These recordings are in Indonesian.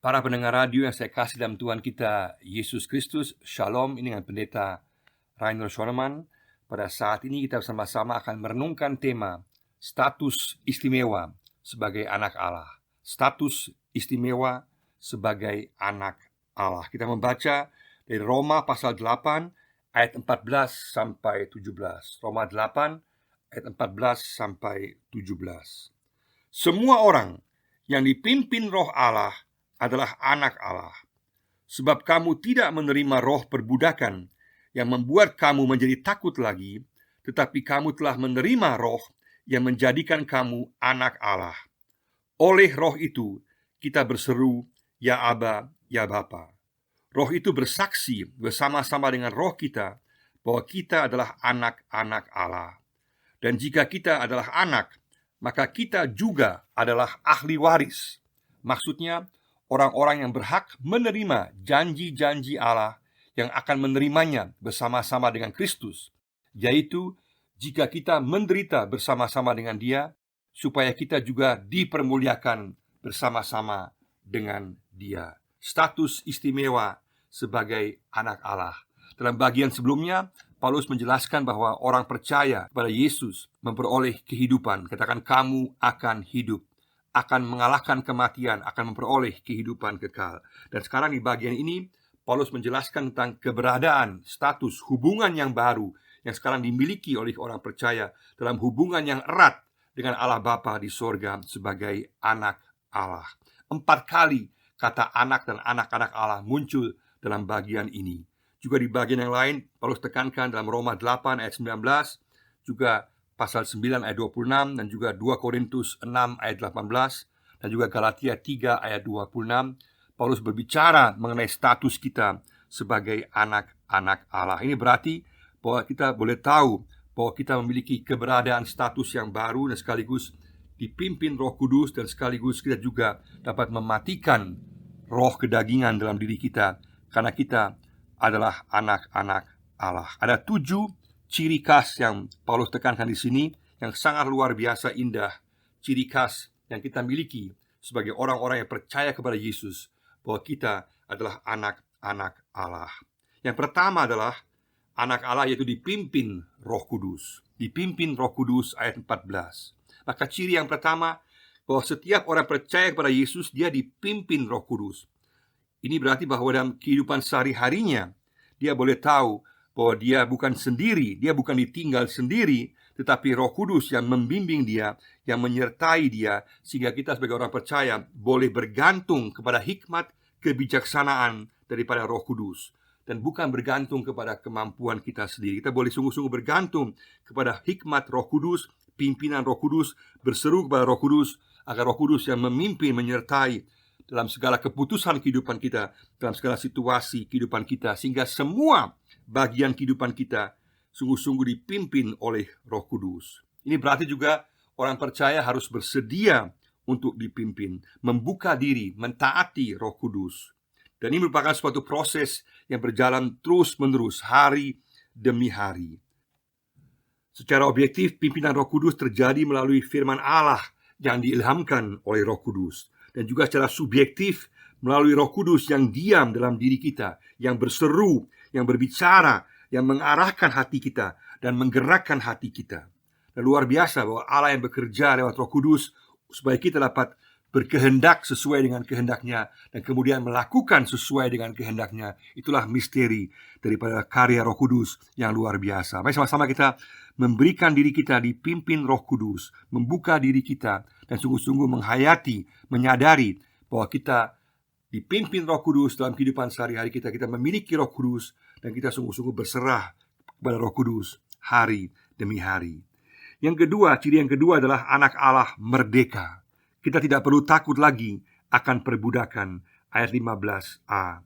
Para pendengar radio yang saya kasih dalam Tuhan kita Yesus Kristus, Shalom. Ini dengan Pendeta Rainer Schoenemann. Pada saat ini kita bersama-sama akan merenungkan tema status istimewa sebagai anak Allah. Status istimewa sebagai anak Allah. Kita membaca dari Roma pasal 8 ayat 14 sampai 17. Roma 8 ayat 14 sampai 17. Semua orang yang dipimpin Roh Allah adalah anak Allah. Sebab kamu tidak menerima roh perbudakan yang membuat kamu menjadi takut lagi, tetapi kamu telah menerima roh yang menjadikan kamu anak Allah. Oleh roh itu kita berseru, ya Aba, ya Bapa. Roh itu bersaksi bersama-sama dengan roh kita bahwa kita adalah anak-anak Allah. Dan jika kita adalah anak, maka kita juga adalah ahli waris. Maksudnya orang-orang yang berhak menerima janji-janji Allah yang akan menerimanya bersama-sama dengan Kristus, yaitu jika kita menderita bersama-sama dengan Dia, supaya kita juga dipermuliakan bersama-sama dengan Dia. Status istimewa sebagai anak Allah. Dalam bagian sebelumnya, Paulus menjelaskan bahwa orang percaya pada Yesus memperoleh kehidupan. Katakan, kamu akan hidup, akan mengalahkan kematian, akan memperoleh kehidupan kekal. Dan sekarang di bagian ini Paulus menjelaskan tentang keberadaan, status, hubungan yang baru yang sekarang dimiliki oleh orang percaya dalam hubungan yang erat dengan Allah Bapa di sorga sebagai anak Allah. 4 kali kata anak dan anak-anak Allah muncul dalam bagian ini. Juga di bagian yang lain Paulus tekankan dalam Roma 8 ayat 19, juga pasal 9 ayat 26, dan juga 2 Korintus 6 ayat 18, dan juga Galatia 3 ayat 26. Paulus berbicara mengenai status kita sebagai anak-anak Allah. Ini berarti bahwa kita boleh tahu bahwa kita memiliki keberadaan status yang baru, dan sekaligus dipimpin Roh Kudus, dan sekaligus kita juga dapat mematikan roh kedagingan dalam diri kita, karena kita adalah anak-anak Allah. Ada 7 ciri khas yang Paulus tekankan di sini yang sangat luar biasa indah. Ciri khas yang kita miliki sebagai orang-orang yang percaya kepada Yesus, bahwa kita adalah anak-anak Allah. Yang pertama adalah anak Allah, yaitu dipimpin Roh Kudus. Dipimpin Roh Kudus ayat 14. Maka ciri yang pertama, bahwa setiap orang percaya kepada Yesus, dia dipimpin Roh Kudus. Ini berarti bahwa dalam kehidupan sehari-harinya dia boleh tahu bahwa dia bukan sendiri, dia bukan ditinggal sendiri, tetapi Roh Kudus yang membimbing dia, yang menyertai dia, sehingga kita sebagai orang percaya boleh bergantung kepada hikmat kebijaksanaan daripada Roh Kudus, dan bukan bergantung kepada kemampuan kita sendiri. Kita boleh sungguh-sungguh bergantung kepada hikmat Roh Kudus, pimpinan Roh Kudus, berseru kepada Roh Kudus, agar Roh Kudus yang memimpin, menyertai dalam segala keputusan kehidupan kita, dalam segala situasi kehidupan kita, sehingga semua bagian kehidupan kita sungguh-sungguh dipimpin oleh Roh Kudus. Ini berarti juga orang percaya harus bersedia untuk dipimpin, membuka diri, mentaati Roh Kudus. Dan ini merupakan suatu proses yang berjalan terus-menerus, hari demi hari. Secara objektif, pimpinan Roh Kudus terjadi melalui firman Allah yang diilhamkan oleh Roh Kudus, dan juga secara subjektif melalui Roh Kudus yang diam dalam diri kita, yang berseru, yang berbicara, yang mengarahkan hati kita dan menggerakkan hati kita. Dan luar biasa bahwa Allah yang bekerja lewat Roh Kudus supaya kita dapat berkehendak sesuai dengan kehendaknya, dan kemudian melakukan sesuai dengan kehendaknya. Itulah misteri daripada karya Roh Kudus yang luar biasa. Mari sama-sama kita memberikan diri kita dipimpin Roh Kudus, membuka diri kita, dan sungguh-sungguh menghayati, menyadari bahwa kita dipimpin Roh Kudus dalam kehidupan sehari-hari kita. Kita memiliki Roh Kudus, dan kita sungguh-sungguh berserah kepada Roh Kudus hari demi hari. Yang kedua, ciri yang kedua adalah anak Allah merdeka. Kita tidak perlu takut lagi akan perbudakan. Ayat 15a.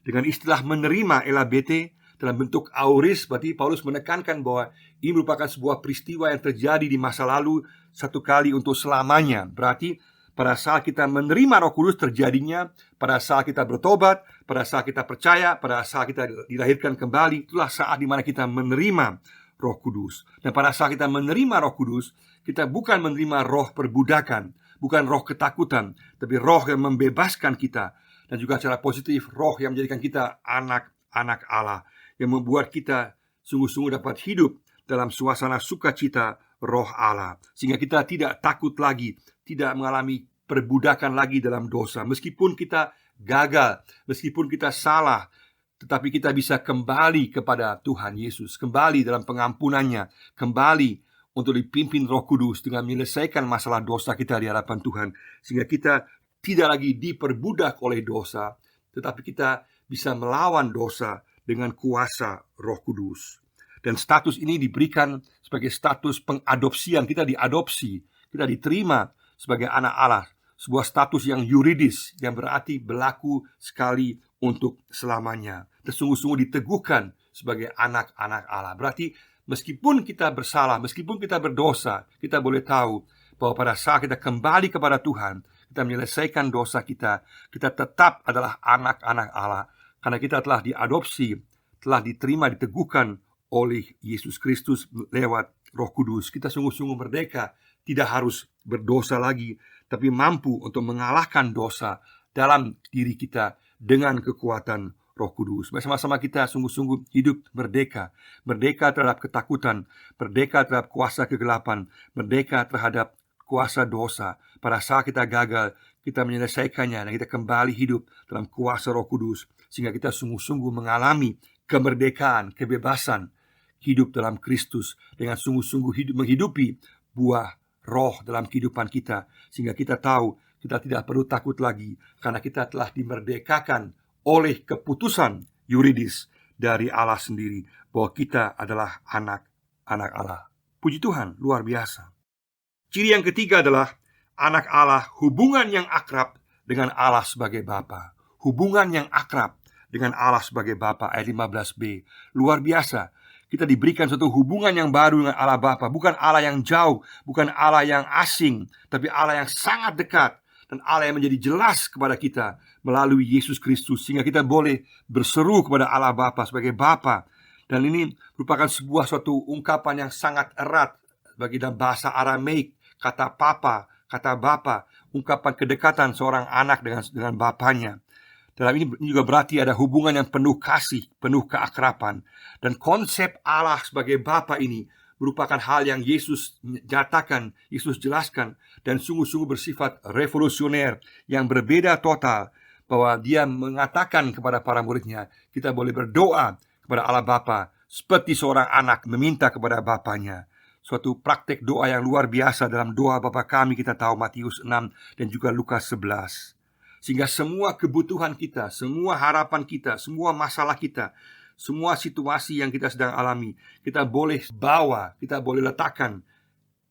Dengan istilah menerima elabete dalam bentuk auris, berarti Paulus menekankan bahwa ini merupakan sebuah peristiwa yang terjadi di masa lalu, satu kali untuk selamanya. Berarti pada saat kita menerima Roh Kudus terjadinya pada saat kita bertobat, pada saat kita percaya, pada saat kita dilahirkan kembali. Itulah saat di mana kita menerima Roh Kudus. Dan pada saat kita menerima Roh Kudus, kita bukan menerima roh perbudakan, bukan roh ketakutan, tapi roh yang membebaskan kita dan juga secara positif roh yang menjadikan kita anak-anak Allah, yang membuat kita sungguh-sungguh dapat hidup dalam suasana sukacita roh Allah, sehingga kita tidak takut lagi, tidak mengalami perbudakan lagi dalam dosa. Meskipun kita gagal, meskipun kita salah, tetapi kita bisa kembali kepada Tuhan Yesus, kembali dalam pengampunannya, kembali untuk dipimpin Roh Kudus dengan menyelesaikan masalah dosa kita di hadapan Tuhan, sehingga kita tidak lagi diperbudak oleh dosa, tetapi kita bisa melawan dosa dengan kuasa Roh Kudus. Dan status ini diberikan sebagai status pengadopsian. Kita diadopsi, kita diterima sebagai anak Allah, sebuah status yang yuridis, yang berarti berlaku sekali untuk selamanya. Dan sungguh-sungguh diteguhkan sebagai anak-anak Allah. Berarti meskipun kita bersalah, meskipun kita berdosa, kita boleh tahu bahwa pada saat kita kembali kepada Tuhan, kita menyelesaikan dosa kita tetap adalah anak-anak Allah, karena kita telah diadopsi, telah diterima, diteguhkan oleh Yesus Kristus lewat Roh Kudus. Kita sungguh-sungguh merdeka, tidak harus berdosa lagi, tapi mampu untuk mengalahkan dosa dalam diri kita dengan kekuatan Roh Kudus. Bersama-sama kita sungguh-sungguh hidup merdeka, merdeka terhadap ketakutan, merdeka terhadap kuasa kegelapan, merdeka terhadap kuasa dosa. Pada saat kita gagal, kita menyelesaikannya dan kita kembali hidup dalam kuasa Roh Kudus, sehingga kita sungguh-sungguh mengalami kemerdekaan, kebebasan, hidup dalam Kristus dengan sungguh-sungguh menghidupi buah roh dalam kehidupan kita, sehingga kita tahu kita tidak perlu takut lagi, karena kita telah dimerdekakan oleh keputusan yuridis dari Allah sendiri, bahwa kita adalah anak-anak Allah. Puji Tuhan, luar biasa. Ciri yang ketiga adalah anak Allah, hubungan yang akrab dengan Allah sebagai Bapa. Hubungan yang akrab dengan Allah sebagai Bapa, ayat 15b. Luar biasa. Kita diberikan suatu hubungan yang baru dengan Allah Bapa. Bukan Allah yang jauh, bukan Allah yang asing, tapi Allah yang sangat dekat, dan Allah yang menjadi jelas kepada kita melalui Yesus Kristus, sehingga kita boleh berseru kepada Allah Bapa sebagai Bapa. Dan ini merupakan suatu ungkapan yang sangat erat bagi dalam bahasa Aramaik. Kata Papa, kata Bapa, ungkapan kedekatan seorang anak dengan bapanya. Dalam ini juga berarti ada hubungan yang penuh kasih, penuh keakraban. Dan konsep Allah sebagai Bapa ini merupakan hal yang Yesus nyatakan, Yesus jelaskan, dan sungguh-sungguh bersifat revolusioner, yang berbeda total. Bahwa dia mengatakan kepada para muridnya, kita boleh berdoa kepada Allah Bapa seperti seorang anak meminta kepada bapanya. Suatu praktek doa yang luar biasa dalam doa Bapa kami, kita tahu Matius 6 dan juga Lukas 11. Sehingga semua kebutuhan kita, semua harapan kita, semua masalah kita, semua situasi yang kita sedang alami, kita boleh bawa, kita boleh letakkan,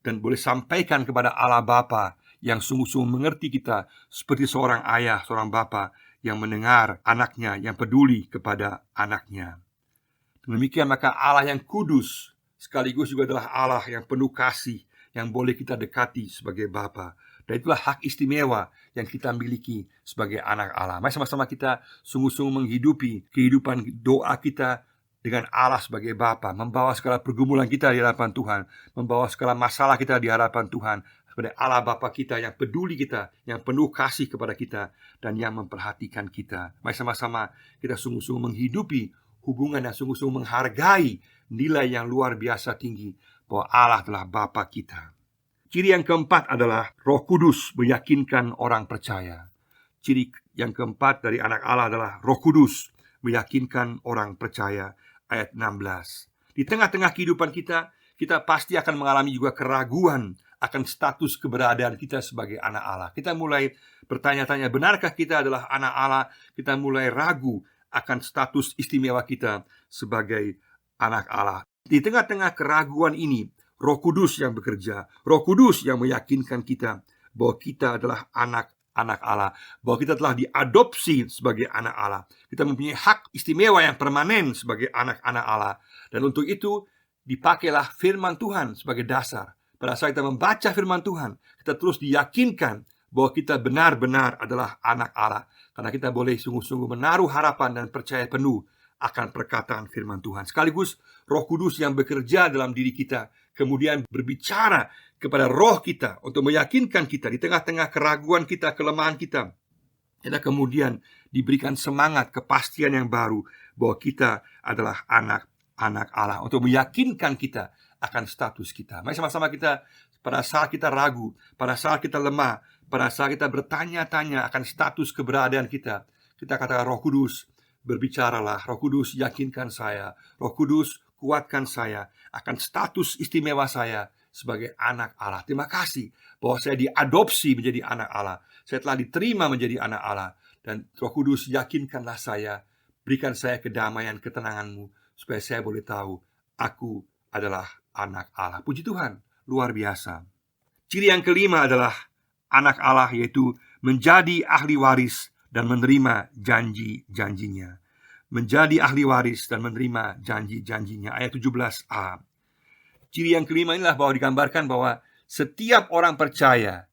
dan boleh sampaikan kepada Allah Bapa yang sungguh-sungguh mengerti kita seperti seorang ayah, seorang bapa yang mendengar anaknya, yang peduli kepada anaknya. Demikian maka Allah yang kudus sekaligus juga adalah Allah yang penuh kasih, yang boleh kita dekati sebagai Bapa. Dan itulah hak istimewa yang kita miliki sebagai anak Allah. Mari sama-sama kita sungguh-sungguh menghidupi kehidupan doa kita dengan Allah sebagai Bapa, membawa segala pergumulan kita di hadapan Tuhan, membawa segala masalah kita di hadapan Tuhan, kepada Allah Bapa kita yang peduli kita, yang penuh kasih kepada kita, dan yang memperhatikan kita. Mari sama-sama kita sungguh-sungguh menghidupi hubungan yang sungguh-sungguh menghargai nilai yang luar biasa tinggi, bahwa Allah adalah Bapa kita. Ciri yang keempat adalah Roh Kudus meyakinkan orang percaya. Ciri yang keempat dari anak Allah adalah Roh Kudus meyakinkan orang percaya, ayat 16. Di tengah-tengah kehidupan kita, kita pasti akan mengalami juga keraguan akan status keberadaan kita sebagai anak Allah. Kita mulai bertanya-tanya, benarkah kita adalah anak Allah? Kita mulai ragu akan status istimewa kita sebagai anak Allah. Di tengah-tengah keraguan ini, Roh Kudus yang bekerja, Roh Kudus yang meyakinkan kita bahwa kita adalah anak-anak Allah, bahwa kita telah diadopsi sebagai anak Allah. Kita mempunyai hak istimewa yang permanen sebagai anak-anak Allah. Dan untuk itu dipakailah firman Tuhan sebagai dasar. Pada saat kita membaca firman Tuhan, kita terus diyakinkan bahwa kita benar-benar adalah anak Allah, karena kita boleh sungguh-sungguh menaruh harapan dan percaya penuh akan perkataan firman Tuhan. Sekaligus Roh Kudus yang bekerja dalam diri kita kemudian berbicara kepada roh kita untuk meyakinkan kita di tengah-tengah keraguan kita, kelemahan kita, Kita kemudian diberikan semangat, kepastian yang baru bahwa kita adalah anak-anak Allah, untuk meyakinkan kita akan status kita. Mari sama-sama kita, pada saat kita ragu, pada saat kita lemah, pada saat kita bertanya-tanya akan status keberadaan kita, kita katakan, Roh Kudus, berbicaralah. Roh Kudus, yakinkan saya. Roh Kudus, kuatkan saya akan status istimewa saya sebagai anak Allah. Terima kasih bahwa saya diadopsi menjadi anak Allah. Saya telah diterima menjadi anak Allah. Dan Roh Kudus, yakinkanlah saya, berikan saya kedamaian, ketenangan-Mu, supaya saya boleh tahu aku adalah anak Allah. Puji Tuhan, luar biasa. Ciri yang kelima adalah anak Allah, yaitu menjadi ahli waris dan menerima janji-janjinya. Menjadi ahli waris dan menerima janji-janjinya. Ayat 17a. Ciri yang kelima inilah bahwa digambarkan bahwa setiap orang percaya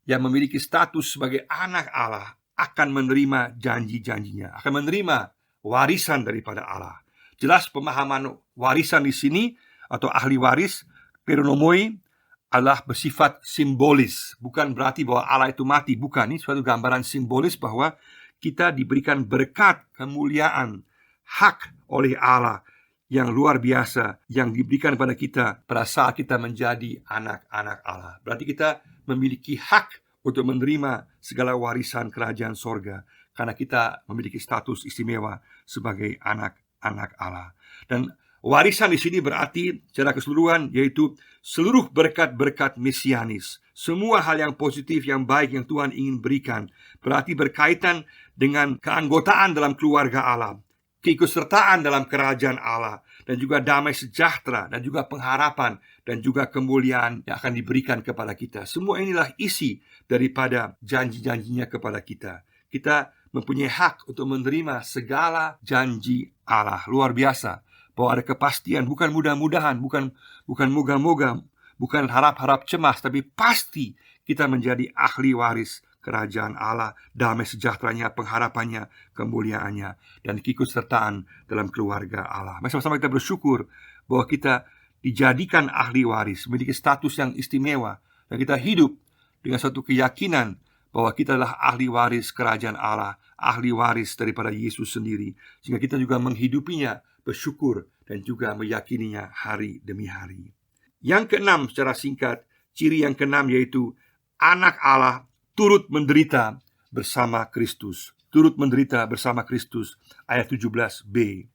yang memiliki status sebagai anak Allah akan menerima janji-janjinya, akan menerima warisan daripada Allah. Jelas pemahaman warisan di sini atau ahli waris, kleronomoi, adalah bersifat simbolis. Bukan berarti bahwa Allah itu mati, bukan. Ini suatu gambaran simbolis bahwa kita diberikan berkat, kemuliaan, hak oleh Allah yang luar biasa yang diberikan pada kita pada saat kita menjadi anak-anak Allah. Berarti kita memiliki hak untuk menerima segala warisan kerajaan sorga, karena kita memiliki status istimewa sebagai anak-anak Allah. Dan warisan di sini berarti secara keseluruhan yaitu seluruh berkat-berkat mesianis. Semua hal yang positif, yang baik yang Tuhan ingin berikan, berarti berkaitan dengan keanggotaan dalam keluarga Allah, keikutsertaan dalam kerajaan Allah, dan juga damai sejahtera, dan juga pengharapan, dan juga kemuliaan yang akan diberikan kepada kita. Semua inilah isi daripada janji-janjinya kepada kita. Kita mempunyai hak untuk menerima segala janji Allah. Luar biasa bahwa ada kepastian, bukan mudah-mudahan, bukan moga-moga, bukan harap-harap cemas, tapi pasti kita menjadi ahli waris kerajaan Allah, damai sejahteranya, pengharapannya, kemuliaannya, dan keikutsertaan dalam keluarga Allah. Mari sama-sama kita bersyukur bahwa kita dijadikan ahli waris, memiliki status yang istimewa, dan kita hidup dengan suatu keyakinan bahwa kita adalah ahli waris kerajaan Allah, ahli waris daripada Yesus sendiri, sehingga kita juga menghidupinya, bersyukur, dan juga meyakininya hari demi hari. Yang keenam, secara singkat, ciri yang keenam yaitu anak Allah turut menderita bersama Kristus. Turut menderita bersama Kristus. Ayat 17b.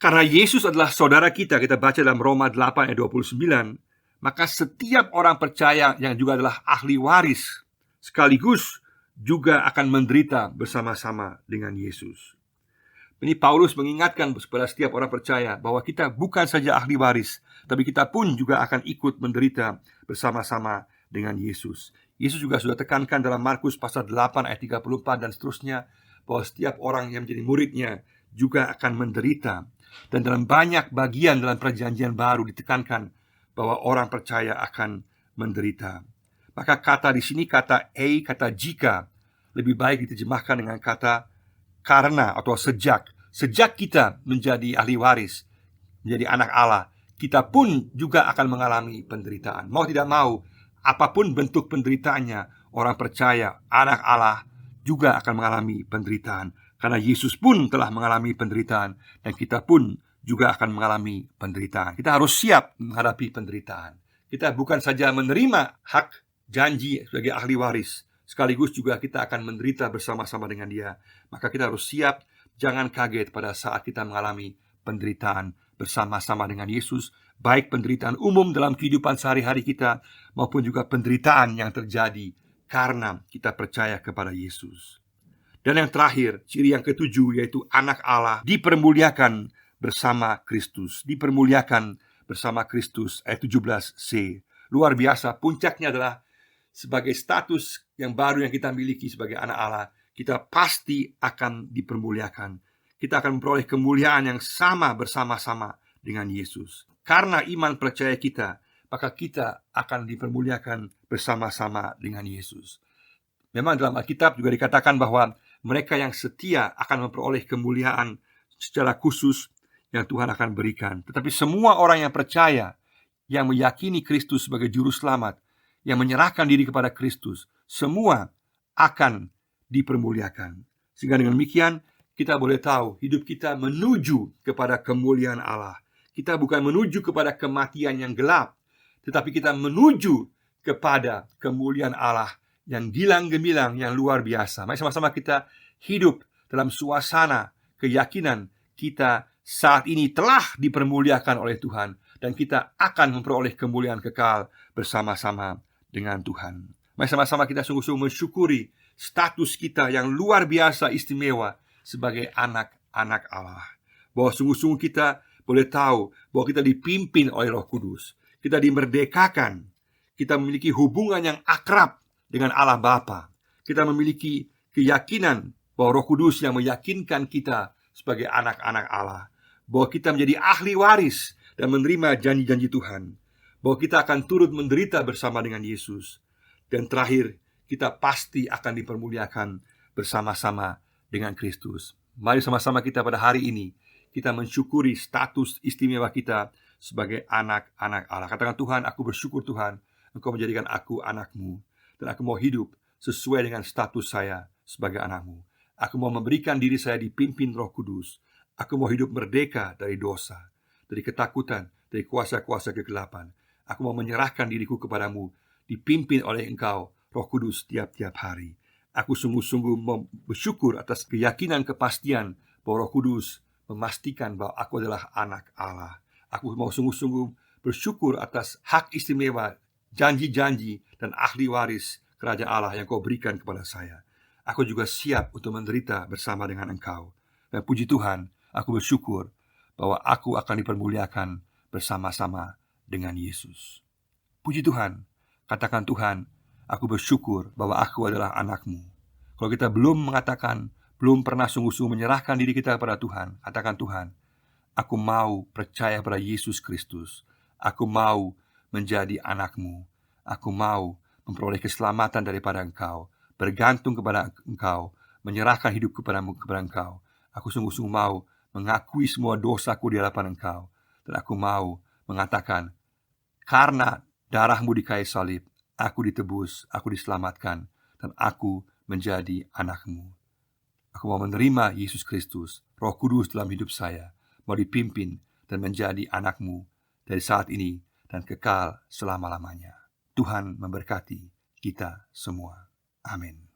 Karena Yesus adalah saudara kita baca dalam Roma 8 ayat 29, maka setiap orang percaya yang juga adalah ahli waris sekaligus juga akan menderita bersama-sama dengan Yesus. Ini Paulus mengingatkan kepada setiap orang percaya bahwa kita bukan saja ahli waris, tapi kita pun juga akan ikut menderita bersama-sama dengan Yesus. Yesus juga sudah tekankan dalam Markus pasal 8 ayat 34 dan seterusnya, bahwa setiap orang yang menjadi muridnya juga akan menderita. Dan dalam banyak bagian dalam perjanjian baru ditekankan bahwa orang percaya akan menderita. Maka kata di sini, kata jika, lebih baik diterjemahkan dengan kata karena atau sejak. Sejak kita menjadi ahli waris, menjadi anak Allah, kita pun juga akan mengalami penderitaan. Mau tidak mau, apapun bentuk penderitaannya, orang percaya, anak Allah juga akan mengalami penderitaan. Karena Yesus pun telah mengalami penderitaan, dan kita pun juga akan mengalami penderitaan. Kita harus siap menghadapi penderitaan. Kita bukan saja menerima hak janji sebagai ahli waris, sekaligus juga kita akan menderita bersama-sama dengan Dia. Maka kita harus siap. Jangan kaget pada saat kita mengalami penderitaan bersama-sama dengan Yesus, baik penderitaan umum dalam kehidupan sehari-hari kita, maupun juga penderitaan yang terjadi karena kita percaya kepada Yesus. Dan yang terakhir, ciri yang ketujuh, yaitu anak Allah dipermuliakan bersama Kristus. Dipermuliakan bersama Kristus, ayat 17c. Luar biasa, puncaknya adalah sebagai status yang baru yang kita miliki sebagai anak Allah, kita pasti akan dipermuliakan. Kita akan memperoleh kemuliaan yang sama bersama-sama dengan Yesus. Karena iman percaya kita, maka kita akan dipermuliakan bersama-sama dengan Yesus. Memang dalam Alkitab juga dikatakan bahwa mereka yang setia akan memperoleh kemuliaan secara khusus yang Tuhan akan berikan. Tetapi semua orang yang percaya, yang meyakini Kristus sebagai juru selamat, yang menyerahkan diri kepada Kristus, semua akan dipermuliakan. Sehingga dengan demikian kita boleh tahu hidup kita menuju kepada kemuliaan Allah. Kita bukan menuju kepada kematian yang gelap, tetapi kita menuju kepada kemuliaan Allah yang gilang gemilang, yang luar biasa. Mari sama-sama kita hidup dalam suasana keyakinan kita saat ini telah dipermuliakan oleh Tuhan, dan kita akan memperoleh kemuliaan kekal bersama-sama dengan Tuhan. Mari sama-sama kita sungguh-sungguh mensyukuri status kita yang luar biasa istimewa sebagai anak-anak Allah. Bahwa sungguh-sungguh kita boleh tahu bahwa kita dipimpin oleh Roh Kudus. Kita dimerdekakan. Kita memiliki hubungan yang akrab dengan Allah Bapa. Kita memiliki keyakinan bahwa Roh Kudus yang meyakinkan kita sebagai anak-anak Allah. Bahwa kita menjadi ahli waris dan menerima janji-janji Tuhan. Bahwa kita akan turut menderita bersama dengan Yesus. Dan terakhir, kita pasti akan dipermuliakan bersama-sama dengan Kristus. Mari sama-sama kita pada hari ini kita mensyukuri status istimewa kita sebagai anak-anak Allah. Katakan, Tuhan, aku bersyukur Tuhan, Engkau menjadikan aku anakmu, dan aku mau hidup sesuai dengan status saya sebagai anakmu. Aku mau memberikan diri saya dipimpin Roh Kudus. Aku mau hidup merdeka dari dosa, dari ketakutan, dari kuasa-kuasa kegelapan. Aku mau menyerahkan diriku kepadamu, dipimpin oleh Engkau, Roh Kudus, tiap-tiap hari. Aku sungguh-sungguh bersyukur atas keyakinan kepastian bahwa Roh Kudus memastikan bahwa aku adalah anak Allah. Aku mau sungguh-sungguh bersyukur atas hak istimewa, janji-janji, dan ahli waris kerajaan Allah yang Kau berikan kepada saya. Aku juga siap untuk menderita bersama dengan Engkau. Dan puji Tuhan, aku bersyukur bahwa aku akan dipermuliakan bersama-sama dengan Yesus. Puji Tuhan, katakan, Tuhan, aku bersyukur bahwa aku adalah anak-Mu. Kalau kita belum mengatakan, belum pernah sungguh-sungguh menyerahkan diri kita kepada Tuhan, katakan, Tuhan, aku mau percaya pada Yesus Kristus. Aku mau menjadi anak-Mu. Aku mau memperoleh keselamatan daripada Engkau, bergantung kepada Engkau, menyerahkan hidup kepada Engkau. Aku sungguh-sungguh mau mengakui semua dosaku di hadapan Engkau. Dan aku mau mengatakan, karena darah-Mu di kayu salib, aku ditebus, aku diselamatkan, dan aku menjadi anak-Mu. Aku mau menerima Yesus Kristus, Roh Kudus dalam hidup saya, mau dipimpin dan menjadi anak-Mu dari saat ini dan kekal selama-lamanya. Tuhan memberkati kita semua. Amin.